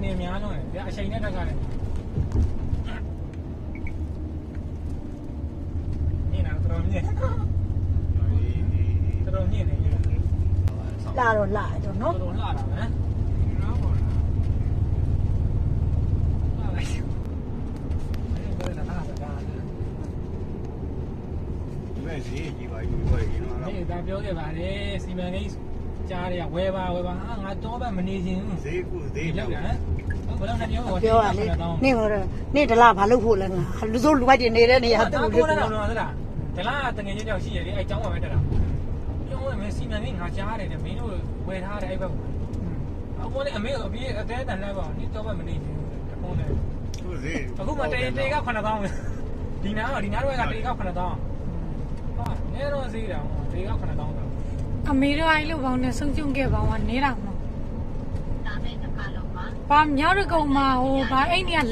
နေများတော့တယ်အချိန်နဲ့တက်ကလည်းညနေတော့မြင်တော်မြင်နေလာတော့လာတော့နော်တော်လှတာပဲဒါပြောခဲ့ပါတယ်စီမံကိန်းကြားရဝယ်ပါဟာငါတော့ပဲမနေခြင်းဈေးကူဈေးလောက်တယ်ဘယ်လောက်နဲ့ပြောပြောရလေနေဟောနေဒလားဘာလုပ်ဖို့လဲငါလူစိုးလူပိုက်တင်နေတဲ့နေရာတူလို့ပြောတော့သလားဒလားတငယ်ချင်းတယောက်ရှိရလေအဲကျောင်းပါပဲတက်တာပြောရမယ်စီမံကိန်းငါကြားရတယ်မင်းတို့ဝယ်ထားတယ်အဲ့ဘက်အခုလည်းအမေအပြေးအသေးတန်လိုက်ပါနေတော့ပဲမနေခြင်းတကုန်းတယ်အခုမှတေက9000ဒီနားတော့တေက9000ဟာနေတော့ဈေးတောင်တေက9000တော့အမေတို့အဲ့လိုပေါင်းနဲ့ဆုံးချုံခဲ့ပေါင်းကနေတော့မလို့ဒါမဲ့တစ်ခါလုံးပါမြောက်ရကုံမှာဟိုဘာအိမ်ကြီးက